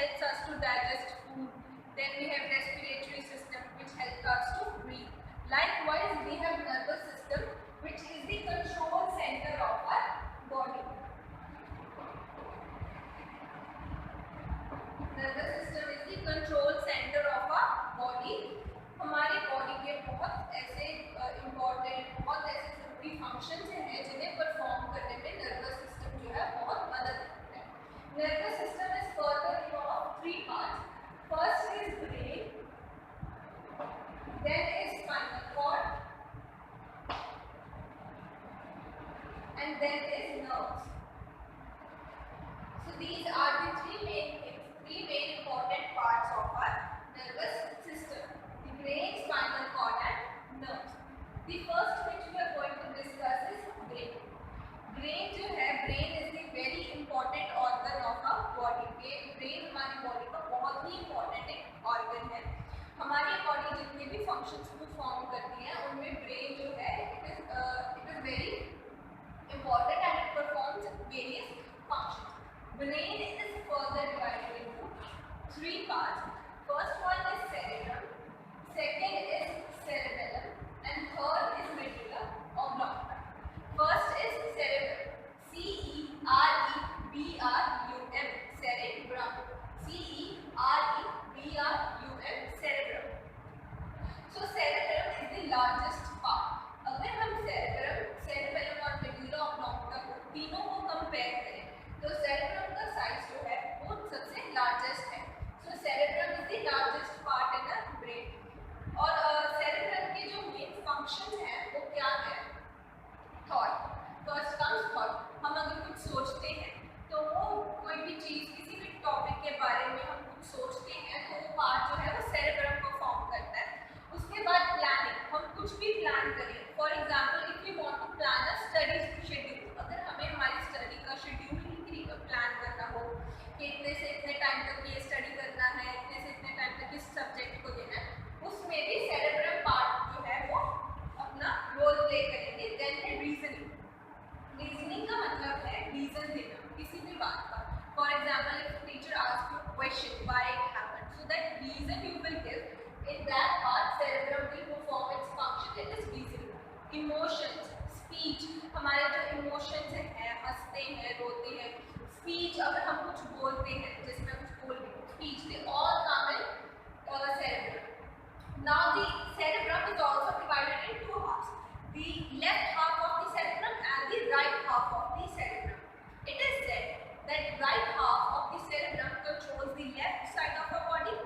helps us to digest food. Then we have respiratory system, which helps us to breathe. Likewise, we have nervous system, which is the control center of our body. Nervous system is the control center of our body. हमारी body के बहुत ऐसे important, बहुत ऐसे जरूरी functions हैं जिन्हें perform करने में नर्वस सिस्टम जो है बहुत मदद करता है. Nervous system is further of 3 parts. First is brain, then is spinal cord, and then is nerves. So these are the three main important parts of our nervous system: the brain, spinal cord, and nerves. The first which we are going to discuss is brain. Brain जो है, brain is the very important organ of our body. brain हमारी body का बहुत ही important एक organ है. हमारी body जितने भी फंक्शंस परफॉर्म करती है उनमें ब्रेन जो है it is very important and it performs various functions. Brain is further divided into 3 parts. First one is cerebrum, second is cerebellum, and third is medulla oblongata. First is cerebrum, C-E-R-E-B-R-U-M, cerebrum, C-E-R-E-B-R-U-M, cerebrum. So cerebrum is the largest part. अगर हम cerebellum और medulla oblongata को तीनों को compare करें तो cerebrum का size जो है वो सबसे लार्जेस्ट है. So cerebrum is the largest part in the brain. और cerebrum के जो मेन फंक्शन है वो क्या है? थॉट. First comes thought. हम अगर कुछ सोचते हैं तो वो कोई भी चीज़, किसी भी टॉपिक के बारे में हम कुछ सोचते हैं तो वो पार्ट जो है वो cerebrum परफॉर्म करता है. उसके बाद प्लानिंग, हम कुछ भी प्लान करें. For example if you want to plan a study schedule, अगर हमें हमारी स्टडी का शेड्यूल प्लान करना हो कि इतने से इतने टाइम तक ये स्टडी करना है, इतने से इतने टाइम तक इस सब्जेक्ट को देना है, उसमें भी सेरेब्रम पार्ट जो है वो अपना रोल प्ले करेंगे. देन है रीजनिंग. रीजनिंग का मतलब है रीजन देना किसी भी बात का. For example if teacher ask you question why it happened, so that reason you will give. In that part, cerebrum will perform its function, that is reasoning. Emotions, speech, हमारे जो इमोशंस हैं, हंसते हैं, रोते हैं. स्पीच, अगर हम कुछ बोलते हैं, जैसे मैं कुछ बोल रही हूँ, speech, they all come in cerebrum. Now the cerebrum is also divided in 2 halves. The left half of the cerebrum and the right half of the cerebrum. It is said that right half of the cerebrum controls the left side of our body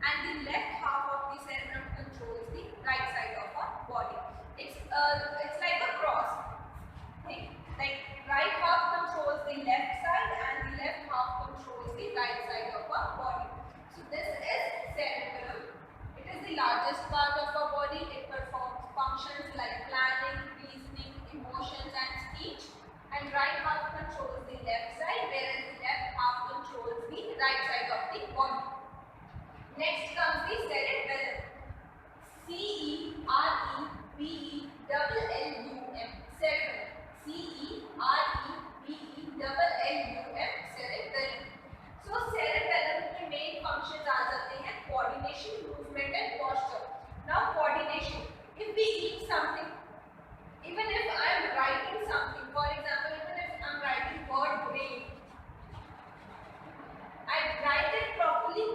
and the left half of the cerebrum controls the right side of our body. It's like a cross thing. Like right half controls the left side and the left half controls the right side of our body. So this is cerebellum. It is the largest part of our body. It performs functions like planning, reasoning, emotions, and speech. And right half controls the left side, whereas the left half controls the right side of the body. Next comes the cerebellum. C-E-R-E-B-E-L-L-U-M, cerebellum. C-E-R-E-B-E-L-L-U-M, cerebellum. So cerebellum के main functions आ जाते हैं coordination, movement, and posture. Now coordination. If we eat something, even if I am writing something, for example, even if I am writing word brain, I write it properly.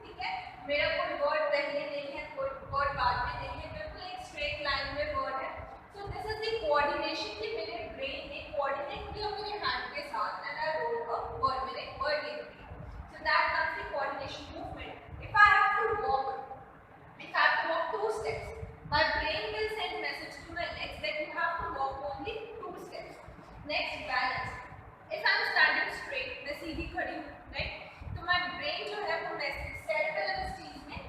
ठीक है, मेरा कोई word पहले नहीं है, कोई वर्ड बाद में नहीं है, बिल्कुल एक स्ट्रेट लाइन में वर्ड है. So this is the coordination कि मेरे ब्रेन ने कोऑर्डिनेट किया मेरे हैंड के साथ and I wrote a word, मैंने वर्ड लिख दिया. So that comes the coordination movement. If I have to walk 2 steps, my brain will send message to my legs that you have to walk only 2 steps. Next, balance. If I am standing straight, मैं सीधी खड़ी हूँ, right, तो my brain जो है वो cerebellum इस चीज में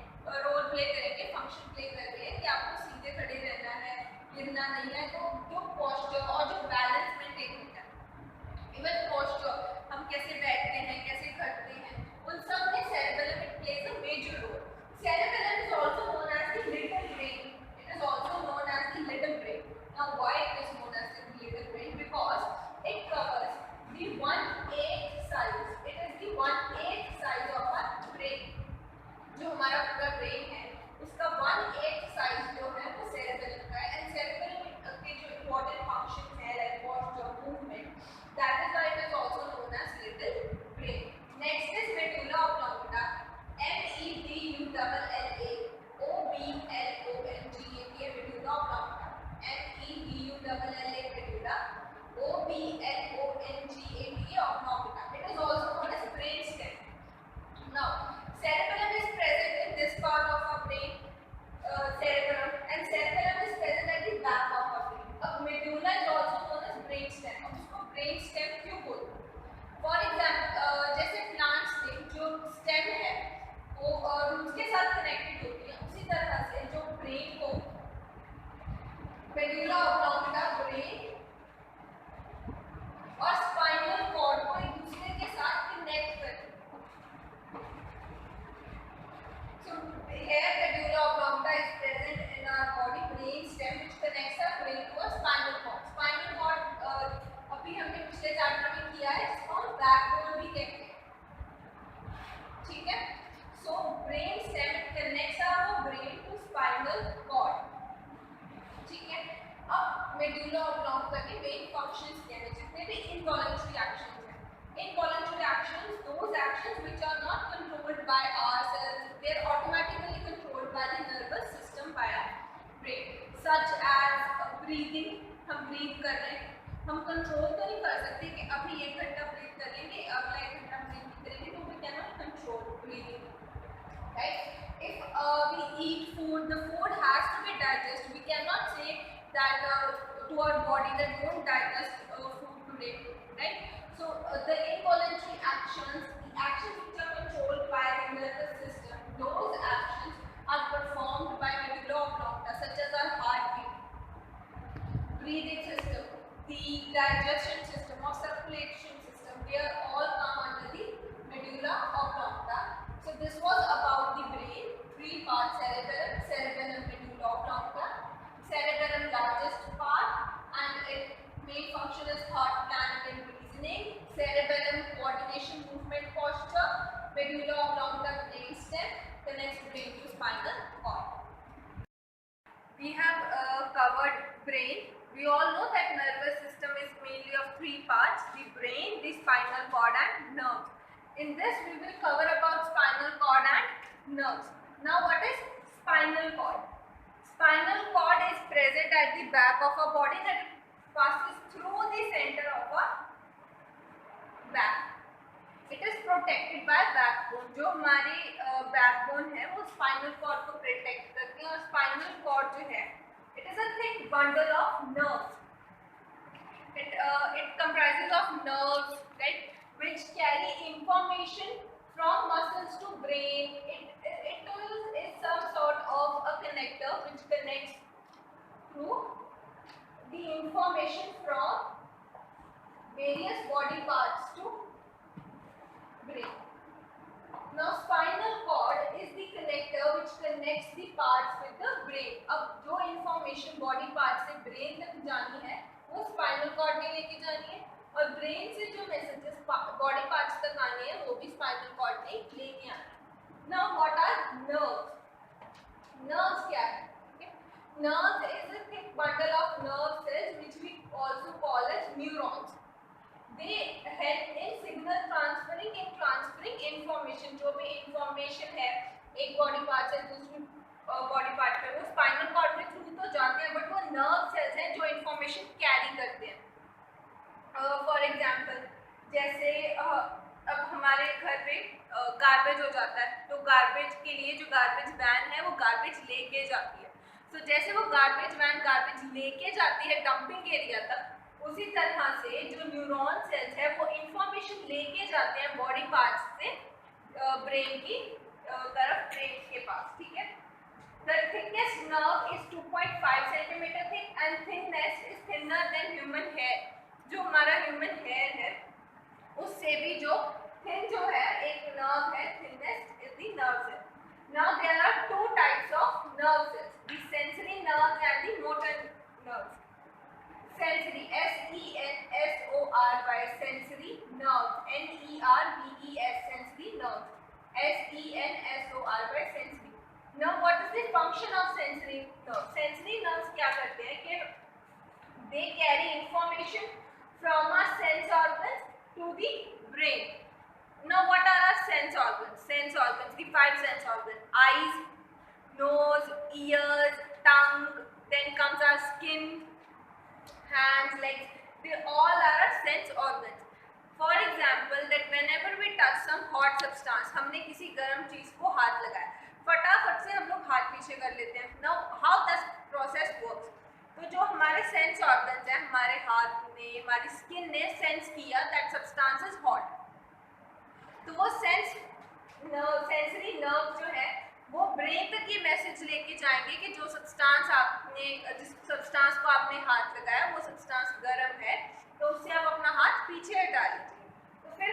रोल प्ले करेंगे, फंक्शन प्ले कर रही है कि आपको सीधे खड़े रहना है, गिरना नहीं है. तो जो पोस्चर और जो बैलेंस मेंटेन होता है, इवन पोस्चर, हम कैसे बैठते हैं, कैसे खड़ते हैं, उन सब में cerebellum it plays a major role. Cerebellum is also known as the little brain. It is also known as the little brain. Now why it is known as the little brain? Because it covers the 1/8 size. It is the 1/8 size of our for example जैसे plants में जो stem है वो roots के साथ connected होती है, उसी तरह से जो ब्रेन को मेडुला ऑब्लांगेटा ब्रेन और स्पाइनल कॉर्ड को एक दूसरे के साथ कनेक्ट करती है। So here medulla oblongata is present in our body brain stem which connects our brain to a spinal cord. Spinal cord अभी हमने पिछले चैप्टर में किया है, इसको हम बैकबोन भी कहते हैं, ठीक है। So brain stem connects our brain to spinal cord, ठीक है। अब मेडुला ऑब्लांगेटा के मेन फंक्शंस क्या हैं, जितने भी इनवॉलंटरी एक्शंस हैं, involuntary actions, those actions which are not controlled by ourselves, they are automatically controlled by the nervous system, by our brain, such as breathing. हम ब्रीथ कर रहे हैं, हम कंट्रोल तो नहीं कर सकते कि अभी 1 घंटा ब्रीथ कर लेंगे, अगला 1 घंटा ब्रीथ नहीं करेंगे, तो we cannot control breathing, right? If we eat food, the food has to be digested. We cannot say that to our body that don't digest food today, right? So the involuntary actions, the actions which are controlled by the nervous system, those actions are performed by medulla oblongata, such as our heartbeat, breathing system, the digestion system or circulation system. They are all come under the medulla oblongata. So this was about the brain. 3 parts: cerebellum, cerebellum, medulla oblongata. Cerebellum largest part and its main function is thought, planning and reasoning. Cerebellum coordination, movement, posture. Medulla oblongata brain stem connects brain to spinal cord. We have covered brain. We all know that nervous system is mainly of 3 parts: the brain, the spinal cord and nerves. In this we will cover about spinal cord and nerves. Now what is spinal cord? Spinal cord is present at the back of our body that passes through the center of our back. It is protected by backbone. जो हमारी backbone है वो spinal cord को protect करती है, और spinal cord जो है it is a thick bundle of nerves. It comprises of nerves, right, which carry information from muscles to brain. It is some sort of a connector which connects through the information from various body parts to brain. Now spinal cord is the connector which connects the parts with the brain. अब जो information body part से brain तक जानी है वो spinal cord ने लेके जानी है, और brain से जो messages body parts तक आनी है वो भी spinal cord ने लेके आनी है। Now what are nerves? Nerves क्या है? Okay. Nerves is a thick bundle of nerve cells which we also call as neurons. They help in signal transferring information. जो भी information है एक body part से दूसरी body part पे वो spinal cord के through तो जाते हैं, but वो nerve cells हैं जो information carry करते हैं. For example, जैसे अब हमारे घर पे गार्बेज हो जाता है, तो गार्बेज के लिए जो गार्बेज वैन है वो गार्बेज लेके जाती है. तो जैसे वो गार्बेज वैन गार्बेज लेके जाती है डंपिंग एरिया तक, उसी तरह से जो न्यूरॉन सेल्स है वो इंफॉर्मेशन लेके जाते हैं बॉडी पार्ट्स से ब्रेन की तरफ, ब्रेन के पास, ठीक है. The thickest nerve is 2.5 centimeter thick and thickness is thinner than human hair. जो हमारा ह्यूमन हेयर है उससे भी जो थिन जो है एक नर्व है, thinnest is the nerve cell. Now there are 2 types of nerve cells: the sensory nerves and the motor nerves. Sensory, S-E-N-S-O-R-Y, sensory nerves, N-E-R-V-E-S, sensory nerves, S-E-N-S-O-R-Y, sensory. Now what is the function of sensory nerves? Sensory nerves क्या करते हैं कि they carry information from our sense organs to the brain. Now what are our sense organs? Sense organs, the 5 sense organs: eyes, nose, ears, tongue, then comes our skin, hands, legs. They all are our sense organs. For example, that whenever we touch some hot substance, हमने किसी गर्म चीज को हाथ लगाया, फटाफट से हम लोग हाथ पीछे कर लेते हैं. Now how this process works? तो जो हमारे सेंस ऑर्गन्स हैं, हमारे हाथ, ने, हमारी स्किन ने सेंस किया दैट सब्सटेंस इज हॉट, तो वो सेंसरी नर्व जो है वो ब्रेन तक ये मैसेज लेके जाएंगे कि जो सब्सटेंस आपने, जिस सब्सटेंस को आपने हाथ लगाया वो सब्सटेंस गर्म है, तो उससे आप अपना हाथ पीछे हटा लीजिए। तो फिर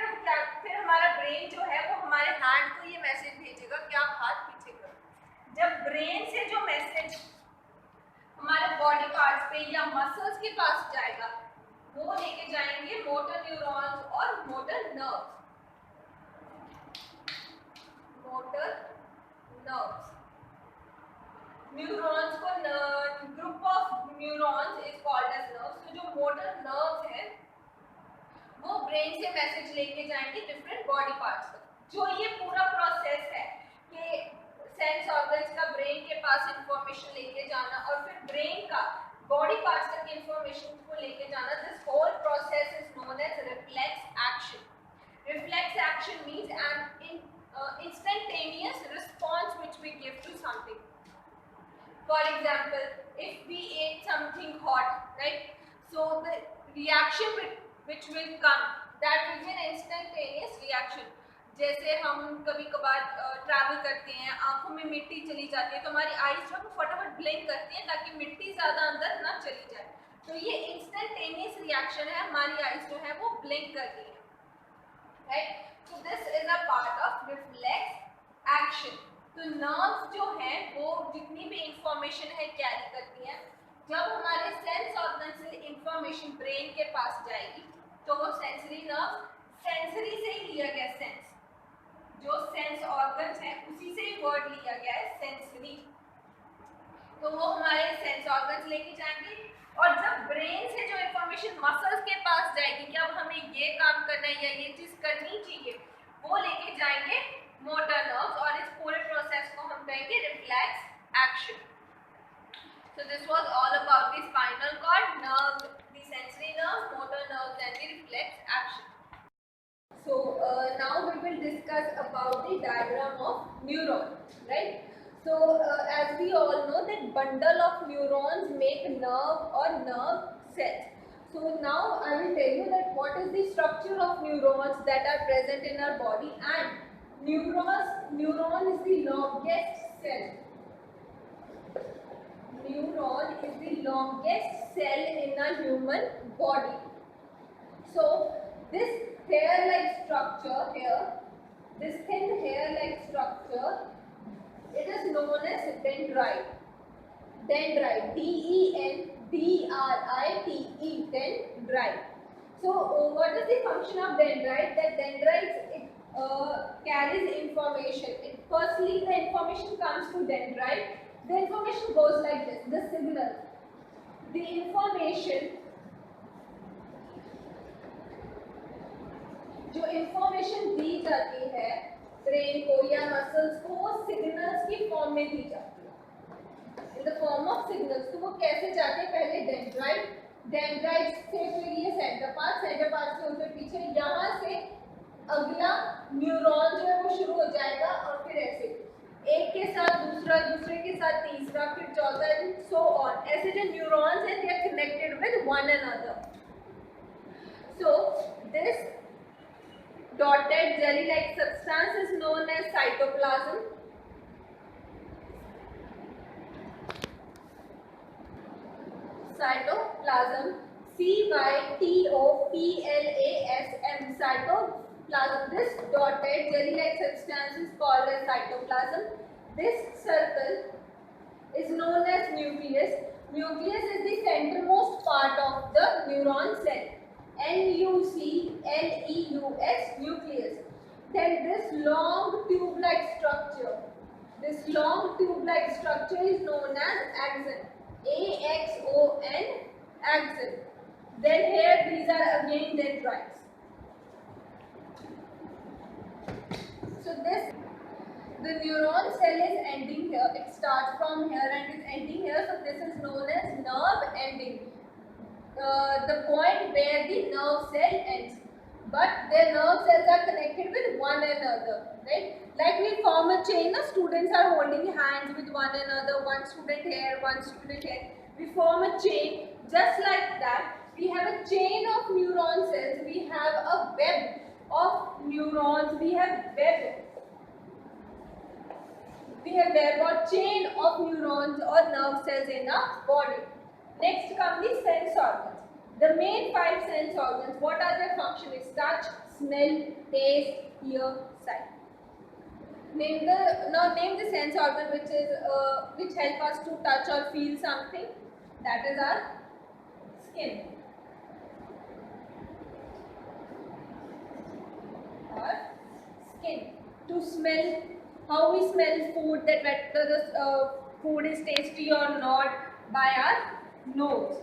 हमारा ब्रेन जो है वो हमारे हैंड को ये मैसेज भेजेगा कि आप हाथ पीछे करो। जब ब्रेन से जो मैसेज हमारे बॉडी पार्ट्स पे या मसल्स के पास जाएगा, वो लेके जाएंगे मोटर न्यूरॉन्स और motor nerves. Motor nerves, neurons को group of neurons is called as nerves. तो जो मोटर नर्व्स है वो ब्रेन से मैसेज लेके जाएंगे डिफरेंट बॉडी पार्ट्स तक। जो ये पूरा प्रोसेस है कि सेंस ऑर्गन्स का ब्रेन के पास इंफॉर्मेशन लेके जाना और फिर ब्रेन का बॉडी पार्ट्स तक इंफॉर्मेशन को लेके जाना, this whole process is known as reflex action. Reflex action means an instantaneous response which we give to something. For example, if we ate something hot, right? So the reaction which will come, that will be an instantaneous reaction. जैसे हम कभी कभार travel करते हैं, आंखों में मिट्टी चली जाती है, तो हमारी आईज जो है वो फटाफट ब्लिंक करती है ताकि मिट्टी ज़्यादा अंदर ना चली जाए। तो ये इंस्टेंटेनियस रिएक्शन है, हमारी आईज जो है वो ब्लिंक कर रही है। Right? So this is a part of reflex action. तो नर्व्स जो हैं वो जितनी भी इंफॉर्मेशन है कैरी करती हैं। जब हमारे सेंस ऑर्गन से इंफॉर्मेशन ब्रेन के पास जाएगी तो वो सेंसरी नर्व, सेंसरी से ही लिया गया सेंस, जो सेंस ऑर्गन्स हैं उसी से ही वर्ड लिया गया है सेंसरी, तो वो हमारे सेंस ऑर्गन्स लेके जाएंगे। और जब ब्रेन से जो इंफॉर्मेशन मसल्स के पास जाएगी कि अब हमें ये काम करना है या ये चीज करनी चाहिए, वो लेके जाएंगे मोटर नर्व्स, और इस पूरे प्रोसेस को हम कहेंगे reflex action. So this was all about the spinal cord, nerve, the sensory nerve, motor nerves and the reflex action. So now we will discuss about the diagram of neuron, right? So as we all know that bundle of neurons make nerve or nerve cells. So now I will tell you that what is the structure of neurons that are present in our body, and neuron is the longest cell. Neuron is the longest cell in a human body. So this hair-like structure here, this thin hair-like structure, it is known as dendrite. Dendrite, D-E-N-D-R-I-T-E, dendrite. So what is the function of dendrite? That dendrite carries information. Firstly, the information comes to dendrite. The information goes like this. The signal, the information, जो information दी जाती है brain को या muscles को, वो signals की form में दी जाती है, in the form of signals. तो वो कैसे जाते हैं? पहले डेंड्राइट, डेंड्राइट से फिर ये सेंटर पार्ट, सेंटर पार्ट से उनके पीछे यहाँ से अगला न्यूरॉन जो है वो शुरू हो जाएगा, और फिर ऐसे एक के साथ दूसरा, दूसरे के साथ तीसरा, फिर चौथा, एंड सो ऑन। ऐसे जो न्यूरॉन्स हैं they are connected with one another. So this dotted jelly-like substance is known as cytoplasm. Cytoplasm, C-Y-T-O-P-L-A-S-M, cytoplasm. This dotted jelly-like substance is called as cytoplasm. This circle is known as nucleus. Nucleus is the centermost part of the neuron cell. N-U-C-L-E-U-S, nucleus. Then this long tube-like structure, is known as axon. A-X-O-N, axon. Then here these are again dendrites. So the neuron cell is ending here. It starts from here and is ending here. So this is known as nerve ending. The point where the nerve cell ends, but their nerve cells are connected with one another, right? Like we form a chain, the students are holding hands with one another, one student here, one student here. We form a chain just like that. we have a chain of neuron cells, we have a web of neurons, we have web or chain of neurons or nerve cells in our body. Next come the sense organs. The main 5 sense organs, what are their functions? Touch, smell, taste, hear, sight. Name the sense organ which help us to touch or feel something. That is our skin. Or skin. To smell, how we smell food, that whether the food is tasty or not, by our nose.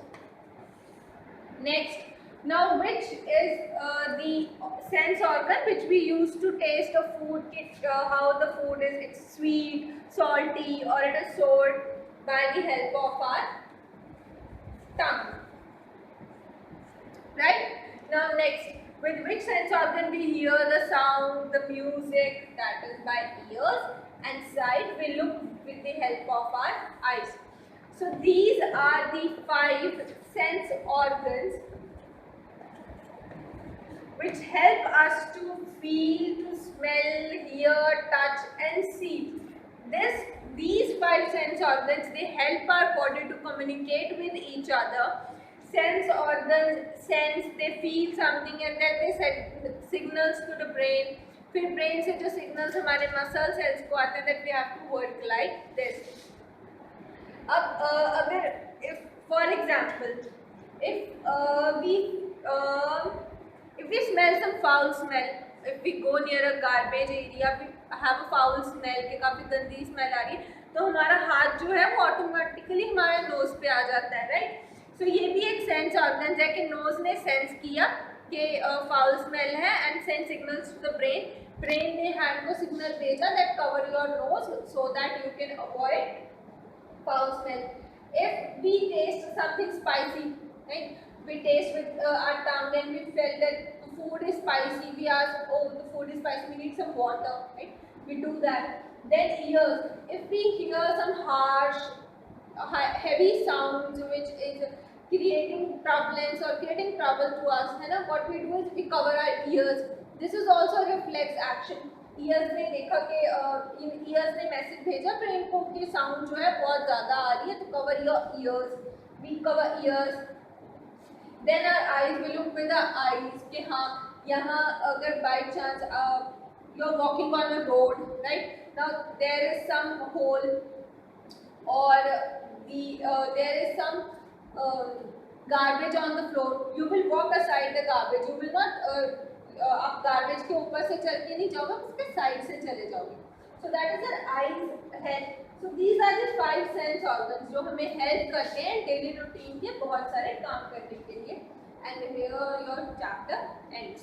Next, now which is the sense organ which we use to taste a food, how the food is, it's sweet, salty, or it is sour, by the help of our tongue. Right? Now next, with which sense organ we hear the sound, the music, that is by ears, and sight we look with the help of our eyes. So these are the 5 sense organs which help us to feel, to smell, hear, touch and see. These 5 sense organs, they help our body to communicate with each other. Sense organs sense, they feel something and then they send signals to the brain. फिर brain से जो signals हमारे muscle cells को आते हैं that we have to work like this. अब अगर if for example if we smell some foul smell, if we go near a garbage area, we have a foul smell कि काफ़ी गंदी smell आ रही है, तो हमारा हाथ जो है वो ऑटोमेटिकली हमारे नोज पे आ जाता है, राइट. सो ये भी एक सेंस ऑर्गन है कि नोज ने सेंस किया कि फाउल स्मेल है and send signals to the brain ने हैंड को सिग्नल भेजा that cover your nose so that you can avoid foul smell. If we taste something spicy, right, we taste with our tongue and we felt that the food is spicy, we ask, oh the food is spicy, we need some water, right, we do that. Then ears, if we hear some harsh heavy sounds which is creating problems or creating trouble to us, है ना, what we do is we cover our ears. This is also a reflex action. ears ने देखा कि ears ने message भेजा brain को कि sound जो है बहुत ज़्यादा आ रही है, तो cover your ears, we cover ears. Then our eyes, we look with our eyes कि हाँ यहाँ अगर by chance you're walking on a road, right, now there is some hole or there is some garbage on the floor, you will walk aside the garbage, you will not आप garbage के ऊपर से चल के नहीं जाओगे, उसके side से चले जाओगे. So that is our eyes head. So these are the 5 sense organs जो हमें help करते हैं daily routine के बहुत सारे काम करने के लिए. And here your chapter ends.